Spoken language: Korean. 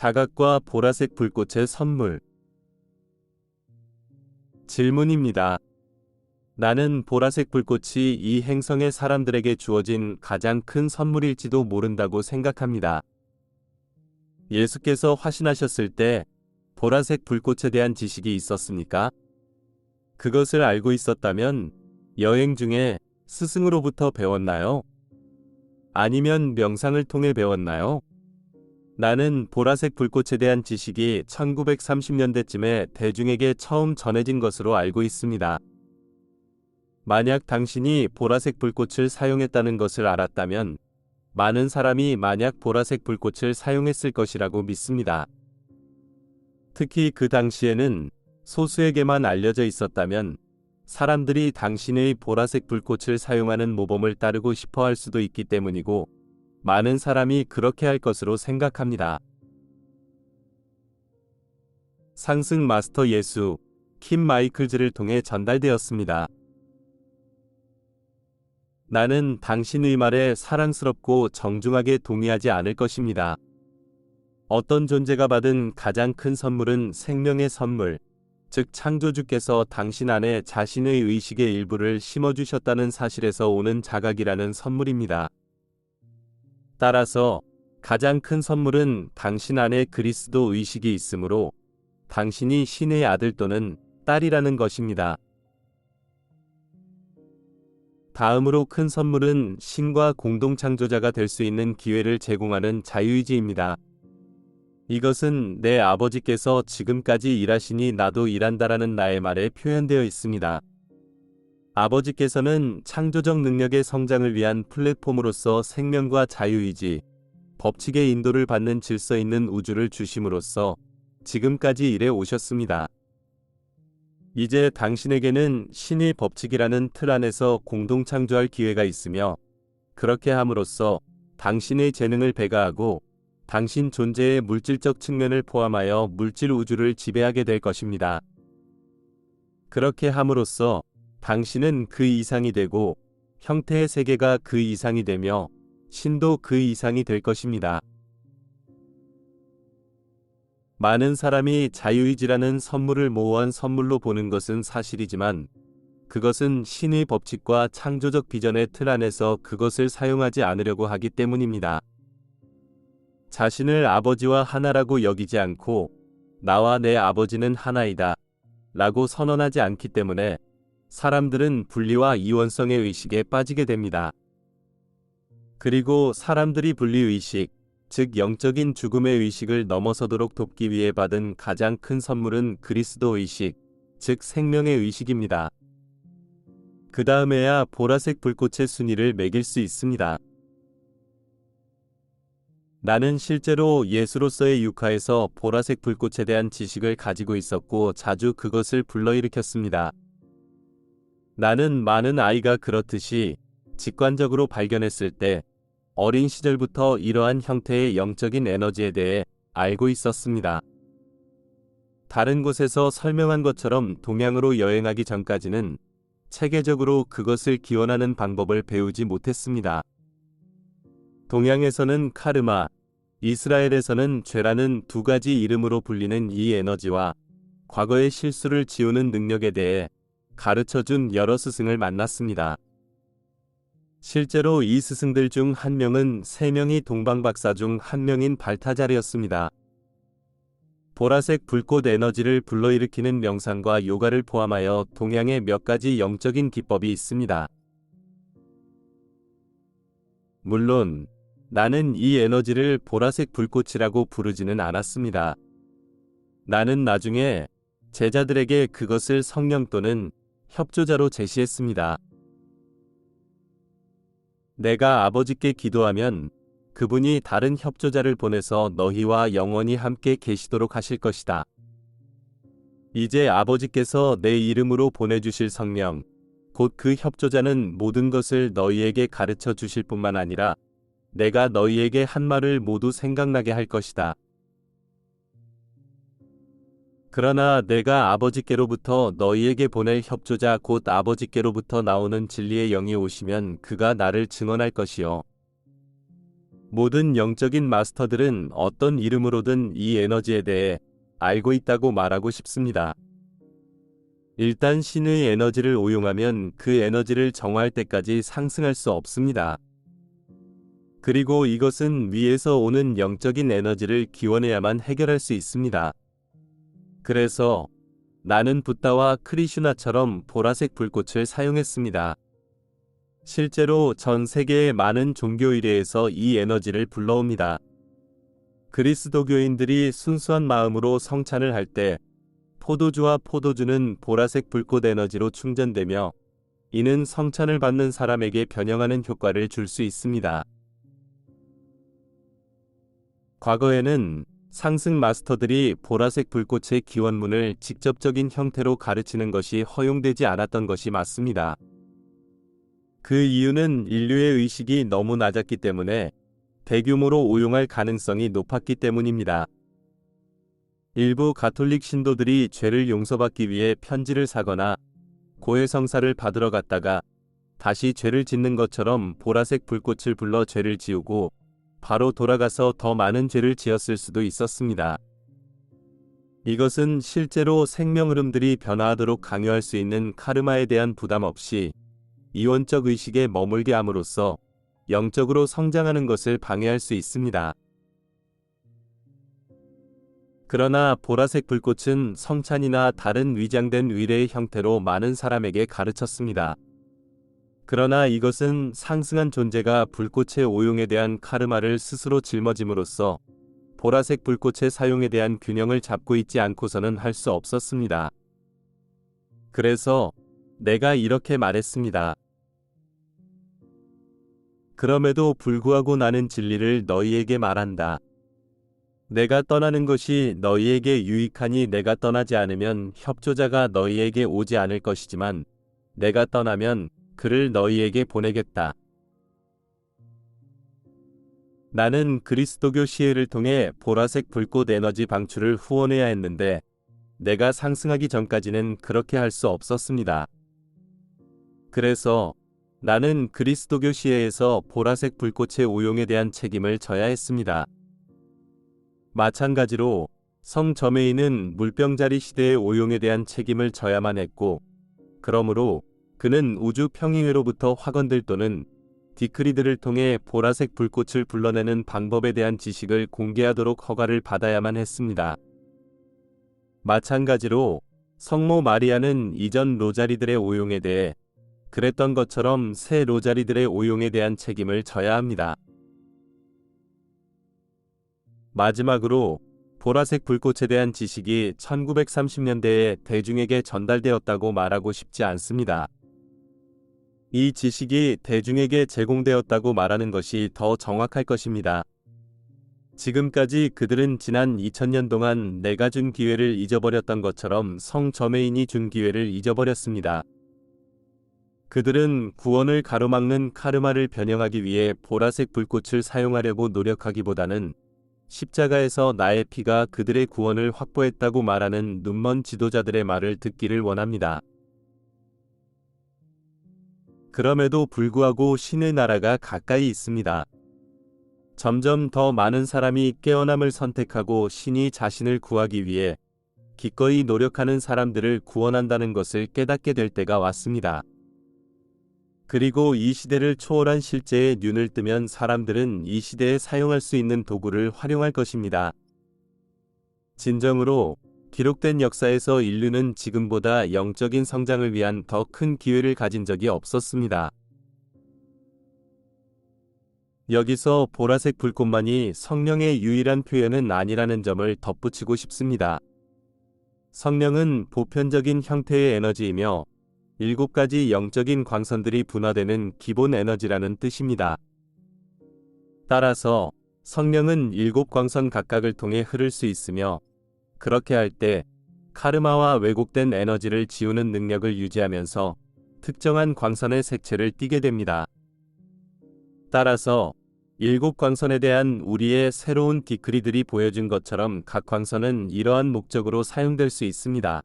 자각과 보라색 불꽃의 선물. 질문입니다. 나는 보라색 불꽃이 이 행성의 사람들에게 주어진 가장 큰 선물일지도 모른다고 생각합니다. 예수께서 화신하셨을 때 보라색 불꽃에 대한 지식이 있었습니까? 그것을 알고 있었다면 여행 중에 스승으로부터 배웠나요? 아니면 명상을 통해 배웠나요? 나는 보라색 불꽃에 대한 지식이 1930년대쯤에 대중에게 처음 전해진 것으로 알고 있습니다. 만약 당신이 보라색 불꽃을 사용했다는 것을 알았다면 많은 사람이 만약 보라색 불꽃을 사용했을 것이라고 믿습니다. 특히 그 당시에는 소수에게만 알려져 있었다면 사람들이 당신의 보라색 불꽃을 사용하는 모범을 따르고 싶어 할 수도 있기 때문이고 많은 사람이 그렇게 할 것으로 생각합니다. 상승 마스터 예수, 킴 마이클즈를 통해 전달되었습니다. 나는 당신의 말에 사랑스럽고 정중하게 동의하지 않을 것입니다. 어떤 존재가 받은 가장 큰 선물은 생명의 선물, 즉 창조주께서 당신 안에 자신의 의식의 일부를 심어주셨다는 사실에서 오는 자각이라는 선물입니다. 따라서 가장 큰 선물은 당신 안에 그리스도 의식이 있으므로 당신이 신의 아들 또는 딸이라는 것입니다. 다음으로 큰 선물은 신과 공동 창조자가 될 수 있는 기회를 제공하는 자유의지입니다. 이것은 내 아버지께서 지금까지 일하시니 나도 일한다라는 나의 말에 표현되어 있습니다. 아버지께서는 창조적 능력의 성장을 위한 플랫폼으로서 생명과 자유의지, 법칙의 인도를 받는 질서 있는 우주를 주심으로써 지금까지 일해 오셨습니다. 이제 당신에게는 신의 법칙이라는 틀 안에서 공동 창조할 기회가 있으며 그렇게 함으로써 당신의 재능을 배가하고 당신 존재의 물질적 측면을 포함하여 물질 우주를 지배하게 될 것입니다. 그렇게 함으로써 당신은 그 이상이 되고 형태의 세계가 그 이상이 되며 신도 그 이상이 될 것입니다. 많은 사람이 자유의지라는 선물을 모호한 선물로 보는 것은 사실이지만 그것은 신의 법칙과 창조적 비전의 틀 안에서 그것을 사용하지 않으려고 하기 때문입니다. 자신을 아버지와 하나라고 여기지 않고 나와 내 아버지는 하나이다 라고 선언하지 않기 때문에 사람들은 분리와 이원성의 의식에 빠지게 됩니다. 그리고 사람들이 분리의식, 즉 영적인 죽음의 의식을 넘어서도록 돕기 위해 받은 가장 큰 선물은 그리스도 의식, 즉 생명의 의식입니다. 그 다음에야 보라색 불꽃의 순위를 매길 수 있습니다. 나는 실제로 예수로서의 육화에서 보라색 불꽃에 대한 지식을 가지고 있었고 자주 그것을 불러일으켰습니다. 나는 많은 아이가 그렇듯이 직관적으로 발견했을 때 어린 시절부터 이러한 형태의 영적인 에너지에 대해 알고 있었습니다. 다른 곳에서 설명한 것처럼 동양으로 여행하기 전까지는 체계적으로 그것을 기원하는 방법을 배우지 못했습니다. 동양에서는 카르마, 이스라엘에서는 죄라는 두 가지 이름으로 불리는 이 에너지와 과거의 실수를 지우는 능력에 대해 가르쳐준 여러 스승을 만났습니다. 실제로 이 스승들 중 한 명은 세 명이 동방박사 중 한 명인 발타자르였습니다. 보라색 불꽃 에너지를 불러일으키는 명상과 요가를 포함하여 동양의 몇 가지 영적인 기법이 있습니다. 물론 나는 이 에너지를 보라색 불꽃이라고 부르지는 않았습니다. 나는 나중에 제자들에게 그것을 성령 또는 협조자로 제시했습니다. 내가 아버지께 기도하면 그분이 다른 협조자를 보내서 너희와 영원히 함께 계시도록 하실 것이다. 이제 아버지께서 내 이름으로 보내주실 성령, 곧 그 협조자는 모든 것을 너희에게 가르쳐 주실 뿐만 아니라 내가 너희에게 한 말을 모두 생각나게 할 것이다. 그러나 내가 아버지께로부터 너희에게 보낼 협조자 곧 아버지께로부터 나오는 진리의 영이 오시면 그가 나를 증언할 것이요. 모든 영적인 마스터들은 어떤 이름으로든 이 에너지에 대해 알고 있다고 말하고 싶습니다. 일단 신의 에너지를 오용하면 그 에너지를 정화할 때까지 상승할 수 없습니다. 그리고 이것은 위에서 오는 영적인 에너지를 기원해야만 해결할 수 있습니다. 그래서 나는 붓다와 크리슈나처럼 보라색 불꽃을 사용했습니다. 실제로 전 세계의 많은 종교 의례에서 이 에너지를 불러옵니다. 그리스도교인들이 순수한 마음으로 성찬을 할 때 포도주와 포도주는 보라색 불꽃 에너지로 충전되며 이는 성찬을 받는 사람에게 변형하는 효과를 줄 수 있습니다. 과거에는 상승 마스터들이 보라색 불꽃의 기원문을 직접적인 형태로 가르치는 것이 허용되지 않았던 것이 맞습니다. 그 이유는 인류의 의식이 너무 낮았기 때문에 대규모로 오용할 가능성이 높았기 때문입니다. 일부 가톨릭 신도들이 죄를 용서받기 위해 편지를 사거나 고해성사를 받으러 갔다가 다시 죄를 짓는 것처럼 보라색 불꽃을 불러 죄를 지우고 바로 돌아가서 더 많은 죄를 지었을 수도 있었습니다. 이것은 실제로 생명 흐름들이 변화하도록 강요할 수 있는 카르마에 대한 부담 없이 이원적 의식에 머물게 함으로써 영적으로 성장하는 것을 방해할 수 있습니다. 그러나 보라색 불꽃은 성찬이나 다른 위장된 의례의 형태로 많은 사람에게 가르쳤습니다. 그러나 이것은 상승한 존재가 불꽃의 오용에 대한 카르마를 스스로 짊어짐으로써 보라색 불꽃의 사용에 대한 균형을 잡고 있지 않고서는 할 수 없었습니다. 그래서 내가 이렇게 말했습니다. 그럼에도 불구하고 나는 진리를 너희에게 말한다. 내가 떠나는 것이 너희에게 유익하니 내가 떠나지 않으면 협조자가 너희에게 오지 않을 것이지만 내가 떠나면 그를 너희에게 보내겠다. 나는 그리스도교 시해를 통해 보라색 불꽃 에너지 방출을 후원해야 했는데 내가 상승하기 전까지는 그렇게 할 수 없었습니다. 그래서 나는 그리스도교 시해에서 보라색 불꽃의 오용에 대한 책임을 져야 했습니다. 마찬가지로 성 저메인은 물병자리 시대의 오용에 대한 책임을 져야만 했고, 그러므로 그는 우주 평행회로부터 화건들 또는 디크리들을 통해 보라색 불꽃을 불러내는 방법에 대한 지식을 공개하도록 허가를 받아야만 했습니다. 마찬가지로 성모 마리아는 이전 로자리들의 오용에 대해 그랬던 것처럼 새 로자리들의 오용에 대한 책임을 져야 합니다. 마지막으로 보라색 불꽃에 대한 지식이 1930년대에 대중에게 전달되었다고 말하고 싶지 않습니다. 이 지식이 대중에게 제공되었다고 말하는 것이 더 정확할 것입니다. 지금까지 그들은 지난 2000년 동안 내가 준 기회를 잊어버렸던 것처럼 성 저메인이 준 기회를 잊어버렸습니다. 그들은 구원을 가로막는 카르마를 변형하기 위해 보라색 불꽃을 사용하려고 노력하기보다는 십자가에서 나의 피가 그들의 구원을 확보했다고 말하는 눈먼 지도자들의 말을 듣기를 원합니다. 그럼에도 불구하고 신의 나라가 가까이 있습니다. 점점 더 많은 사람이 깨어남을 선택하고 신이 자신을 구하기 위해 기꺼이 노력하는 사람들을 구원한다는 것을 깨닫게 될 때가 왔습니다. 그리고 이 시대를 초월한 실제에 눈을 뜨면 사람들은 이 시대에 사용할 수 있는 도구를 활용할 것입니다. 진정으로 기록된 역사에서 인류는 지금보다 영적인 성장을 위한 더 큰 기회를 가진 적이 없었습니다. 여기서 보라색 불꽃만이 성령의 유일한 표현은 아니라는 점을 덧붙이고 싶습니다. 성령은 보편적인 형태의 에너지이며 7가지 영적인 광선들이 분화되는 기본 에너지라는 뜻입니다. 따라서 성령은 7광선 각각을 통해 흐를 수 있으며 그렇게 할 때 카르마와 왜곡된 에너지를 지우는 능력을 유지하면서 특정한 광선의 색채를 띠게 됩니다. 따라서 7광선에 대한 우리의 새로운 디크리들이 보여준 것처럼 각 광선은 이러한 목적으로 사용될 수 있습니다.